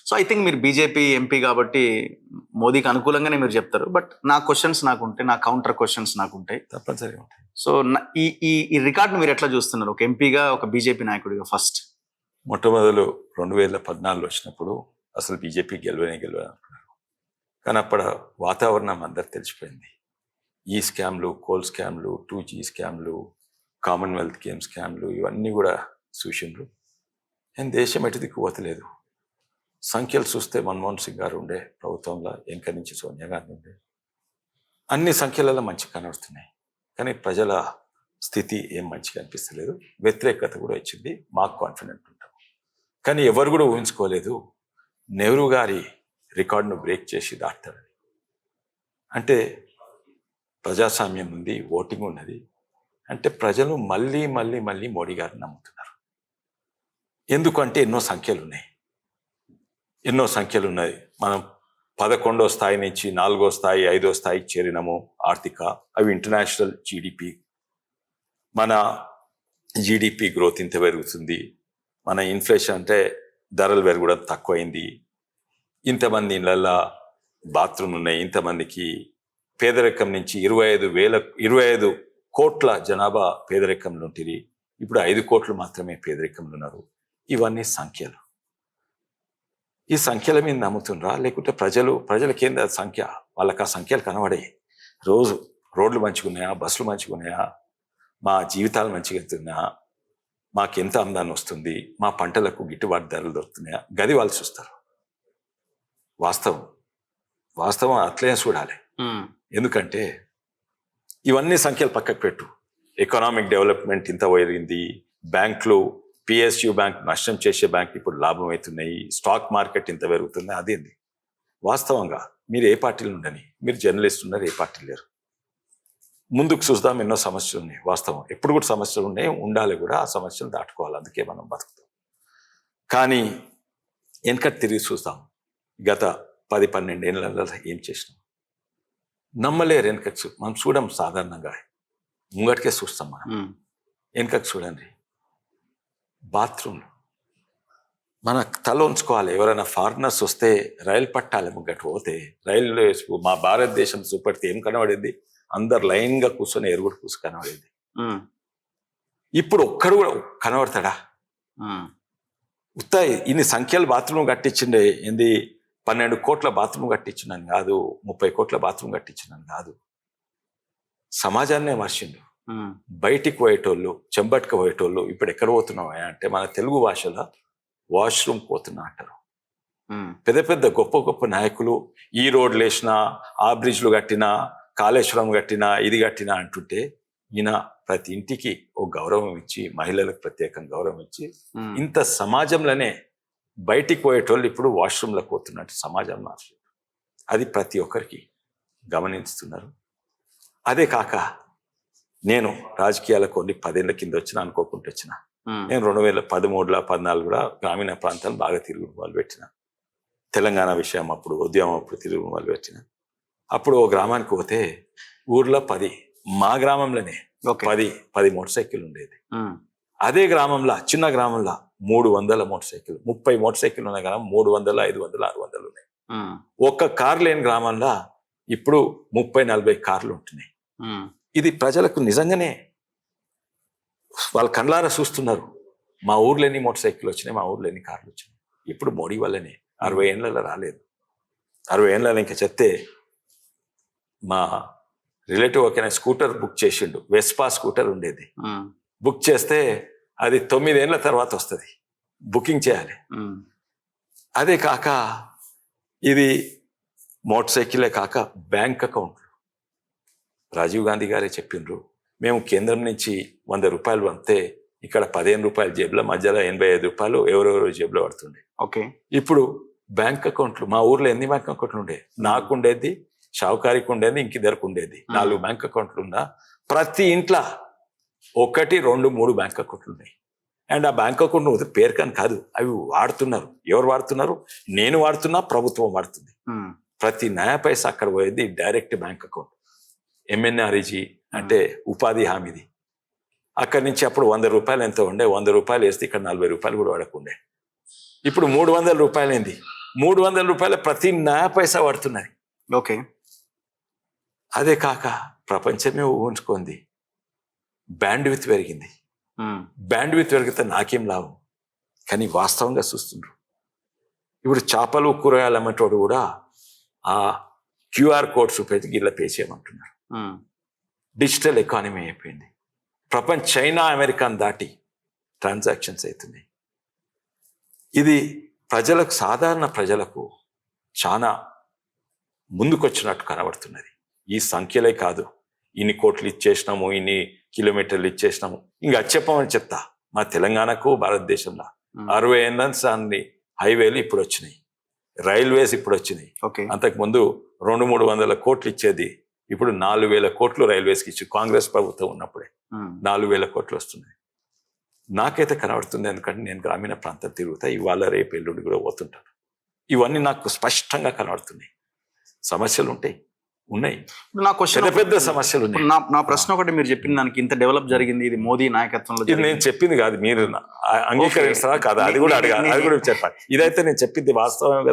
So I think మీరు BJP MP కాబట్టి మోదీకి అనుకూలంగానే మీరు చెప్తారు. బట్ నా క్వశ్చన్స్ నాకుంటాయి, నా కౌంటర్ క్వశ్చన్స్ నాకుంటాయి. తప్పనిసరిగా ఉంటాయి. సో ఈ ఈ ఈ రికార్డ్ను మీరు ఎట్లా చూస్తున్నారు, ఒక ఎంపీగా, ఒక బీజేపీ నాయకుడిగా? ఫస్ట్ మొట్టమొదలు 2014 వచ్చినప్పుడు అసలు బీజేపీ గెలవనే అనుకున్నారు. కానీ అప్పుడు వాతావరణం అందరికి తెలిసిపోయింది. ఈ స్కామ్లు, కోల్ స్కామ్లు, 2G స్కామ్లు, కామన్వెల్త్ గేమ్ స్కామ్లు ఇవన్నీ కూడా చూసిండ్రు. నేను దేశం ఎటు దిక్కుపోతలేదు. సంఖ్యలు చూస్తే మన్మోహన్ సింగ్ గారు ఉండే ప్రభుత్వంలో, వెనక నుంచి సోనియా గాంధీ ఉండే, అన్ని సంఖ్యలలో మంచిగా కనబడుతున్నాయి. కానీ ప్రజల స్థితి ఏం మంచిగా అనిపిస్తలేదు. వ్యతిరేకత కూడా వచ్చింది. మాకు కాన్ఫిడెంట్ ఉంటాం. కానీ ఎవరు కూడా ఊహించుకోలేదు నెహ్రూ గారి రికార్డును బ్రేక్ చేసి దాటుతారని. అంటే ప్రజాస్వామ్యం ఉంది, ఓటింగ్ ఉన్నది. అంటే ప్రజలు మళ్ళీ మళ్ళీ మళ్ళీ మోడీ గారిని నమ్ముతున్నారు. ఎందుకంటే ఎన్నో సంఖ్యలు ఉన్నాయి. మనం 11వ స్థాయి నుంచి 4వ స్థాయి, 5వ స్థాయికి చేరినాము. ఆర్థిక అవి ఇంటర్నేషనల్ జీడిపి, మన జీడిపి గ్రోత్ ఇంత పెరుగుతుంది. మన ఇన్ఫ్లేషన్ అంటే ధరలు పెరగడం తక్కువైంది. ఇంతమంది ఇళ్ళల్లో బాత్రూమ్ ఉన్నాయి. ఇంతమందికి పేదరికం నుంచి 25 కోట్ల జనాభా పేదరికంలో ఉంటుంది. ఇప్పుడు 5 కోట్లు మాత్రమే పేదరికంలో ఉన్నారు. ఇవన్నీ సంఖ్యలు. ఈ సంఖ్యల మీద నమ్ముతుండ్రా? లేకుంటే ప్రజలకేంది సంఖ్య? వాళ్ళకి ఆ సంఖ్యలు కనబడే. రోజు రోడ్లు మంచిగున్నాయా, బస్సులు మంచిగున్నాయా, మా జీవితాలు మంచిగా వెళ్తున్నాయా, మాకెంత ఆమ్దాని వస్తుంది, మా పంటలకు గిట్టుబాటు ధరలు దొరుకుతున్నాయా, గది వాళ్ళు చూస్తారు. వాస్తవం అట్లే చూడాలి. ఎందుకంటే ఇవన్నీ సంఖ్యలు పక్కకు పెట్టు. ఎకనామిక్ డెవలప్మెంట్ ఇంత పోయింది. బ్యాంకులు, PSU బ్యాంక్ నష్టం చేసే బ్యాంక్ ఇప్పుడు లాభం అవుతున్నాయి. స్టాక్ మార్కెట్ ఇంత పెరుగుతుంది. అదేంది వాస్తవంగా? మీరు ఏ పార్టీలు ఉండని, మీరు జర్నలిస్ట్ ఉన్నారు, ఏ పార్టీ లేరు. ముందుకు చూద్దాం, ఎన్నో సమస్యలు ఉన్నాయి. వాస్తవం, ఎప్పుడు కూడా సమస్యలు ఉన్నాయి, ఉండాలి కూడా. ఆ సమస్యలు దాటుకోవాలి. అందుకే మనం బతుకుతాం. కానీ వెనకటి తిరిగి చూస్తాం. గత 10-12 ఏళ్ళలో ఏం చేసినాం నమ్మలేరు. వెనకకి మనం చూడం. సాధారణంగా ముంగటికే చూస్తాం. మనం వెనకకి చూడండి. బాత్రూమ్లు మన తల ఉంచుకోవాలి. ఎవరైనా ఫారినర్స్ వస్తే రైలు పట్టాలి. ముంగటి పోతే రైలు, మా భారతదేశం చూపడితే ఏం కనబడింది? అందరు లైన్గా కూర్చొని ఎరుగుడు కూర్చు కనబడింది. ఇప్పుడు ఒక్కడు కూడా కనబడతాడా? ఉత్తాయి ఇన్ని సంఖ్యలు బాత్రూమ్ కట్టించిండే ఏంది? 12 కోట్ల బాత్రూమ్ కట్టించినాను కాదు, 30 కోట్ల బాత్రూమ్ కట్టించినాను కాదు. సమాజాన్నే మార్చిండు. బయటికి పోయేటోళ్ళు, చెంబట్టుకు పోయేటోళ్ళు ఇప్పుడు ఎక్కడ పోతున్నావా అంటే మన తెలుగు భాషలో వాష్రూమ్ పోతున్నా అంటారు. పెద్ద పెద్ద గొప్ప నాయకులు ఈ రోడ్లు వేసినా, ఆ బ్రిడ్జ్లు కట్టినా, కాళేశ్వరం కట్టినా, ఇది కట్టినా అంటుంటే ఈయన ప్రతి ఇంటికి ఒక గౌరవం ఇచ్చి, మహిళలకు ప్రత్యేకంగా గౌరవం ఇచ్చి, ఇంత సమాజంలోనే బయటికి పోయేటోళ్ళు ఇప్పుడు వాష్రూమ్లకు పోతున్నట్టు సమాజం మార్చి, అది ప్రతి ఒక్కరికి గమనిస్తున్నారు. అదే కాక నేను రాజకీయాలకు కొన్ని 10 ఏళ్ల కింద వచ్చిన, అనుకోకుండా వచ్చిన. నేను 2013, 14 కూడా గ్రామీణ ప్రాంతాలు బాగా తిరుగు మొదలుపెట్టిన. తెలంగాణ విషయం అప్పుడు, ఉద్యమం అప్పుడు తిరుగు మొదలుపెట్టిన. అప్పుడు ఓ గ్రామానికి పోతే ఊర్లో 10, మా గ్రామంలోనే 10 మోటార్ సైకిల్ ఉండేది. అదే గ్రామంలో, చిన్న గ్రామంలో 300 మోటార్ సైకిల్, 30 మోటార్ సైకిల్ ఉన్న గ్రామం 300, 500, 600 ఉన్నాయి. ఒక్క కారు లేని గ్రామంలో ఇప్పుడు 30-40 కార్లు ఉంటున్నాయి. ఇది ప్రజలకు నిజంగానే వాళ్ళ కళ్ళారా చూస్తున్నారు. మా ఊర్లో ఎన్ని మోటార్ సైకిల్ వచ్చినాయి, మా ఊర్లో ఎన్ని కార్లు వచ్చినాయి. ఇప్పుడు మోడీ వల్లనే. 60 ఏళ్ళలో రాలేదు. 60 ఏళ్ళలో ఇంకా చెప్తే మా రిలేటివ్ ఒకనే స్కూటర్ బుక్ చేసిండు. వెస్పా స్కూటర్ ఉండేది. బుక్ చేస్తే అది 9 ఏళ్ళ తర్వాత వస్తుంది. బుకింగ్ చేయాలి. అదే కాక ఇది మోటార్ సైకిలే కాక బ్యాంక్ అకౌంట్లు. రాజీవ్ గాంధీ గారే చెప్పిండ్రు, మేము కేంద్రం నుంచి 100 రూపాయలు పంపితే ఇక్కడ 15 రూపాయల జేబులో, మధ్యలో 85 రూపాయలు ఎవరెవరో జేబులో పడుతుండే. ఓకే. ఇప్పుడు బ్యాంక్ అకౌంట్లు మా ఊర్లో ఎన్ని బ్యాంక్ అకౌంట్లు ఉండే? నాకు ఉండేది, షావుకారికి ఉండేది, ఇంకిద్దరికి ఉండేది. 4 బ్యాంక్ అకౌంట్లు ఉన్నా ప్రతి ఇంట్లో 1, 2, 3 బ్యాంక్ అకౌంట్లు ఉన్నాయి. అండ్ ఆ బ్యాంక్ అకౌంట్ పేరు కానీ కాదు, అవి వాడుతున్నారు. ఎవరు వాడుతున్నారు? నేను వాడుతున్నా, ప్రభుత్వం వాడుతుంది. ప్రతి నయా పైసా అక్కడ పోయేది డైరెక్ట్ బ్యాంక్ అకౌంట్. MNREG అంటే ఉపాధి హామీది. అక్కడి నుంచి అప్పుడు 100 రూపాయలు ఎంత ఉండే, 100 రూపాయలు వేస్తే ఇక్కడ 40 రూపాయలు కూడా వాడకుండే. ఇప్పుడు 300 రూపాయలు ఏంది? రూపాయలు ప్రతి నయా పైసా పడుతున్నది. ఓకే. అదే కాక ప్రపంచమే ఊహించుకుంది, బ్యాండ్ విత్ పెరిగింది. బ్యాండ్ విత్ పెరిగితే నాకేం లాభం, కానీ వాస్తవంగా చూస్తుండ్రు. ఇప్పుడు చేపలు కూరగాయలు అమ్మేటోడు కూడా ఆ క్యూఆర్ కోడ్ చూపేసి గిల్ల పే చేయమంటున్నారు. డిజిటల్ ఎకానమీ అయిపోయింది. చైనా అమెరికాను దాటి ట్రాన్సాక్షన్స్ అవుతున్నాయి. ఇది ప్రజలకు, సాధారణ ప్రజలకు చాలా ముందుకొచ్చినట్టు కనబడుతున్నది. ఈ సంఖ్యలే కాదు, ఇన్ని కోట్లు ఇచ్చేసినాము, ఇన్ని కిలోమీటర్లు ఇచ్చేసినాము. ఇంకా చెప్పమని చెప్తా, మా తెలంగాణకు భారతదేశంలో 60 ఏళ్ళ సార్ని హైవేలు ఇప్పుడు వచ్చినాయి, రైల్వేస్ ఇప్పుడు వచ్చినాయి. అంతకుముందు 200-300 కోట్లు ఇచ్చేది ఇప్పుడు 4,000 కోట్లు రైల్వేస్కి ఇచ్చి, కాంగ్రెస్ ప్రభుత్వం ఉన్నప్పుడే 4,000 కోట్లు వస్తున్నాయి. నాకైతే కనబడుతుంది, ఎందుకంటే నేను గ్రామీణ ప్రాంతం తిరుగుతా, ఇవాళ రేపు ఎల్లుండి కూడా పోతుంటాను. ఇవన్నీ నాకు స్పష్టంగా కనబడుతున్నాయి. సమస్యలు ఉన్నాయి. నా క్వశ్చన్, పెద్ద సమస్యలు ఉన్నాయి. నా ప్రశ్న ఒకటి, మీరు చెప్పిన దానికి ఇంత డెవలప్ జరిగింది, ఇది మోదీ నాయకత్వంలో. ఇది నేను చెప్పింది కాదు, మీరు అంగీకరిస్తారా కాదా అది కూడా అడగాలి, అది కూడా చెప్పాలి. ఇదైతే నేను చెప్పింది వాస్తవం కదా.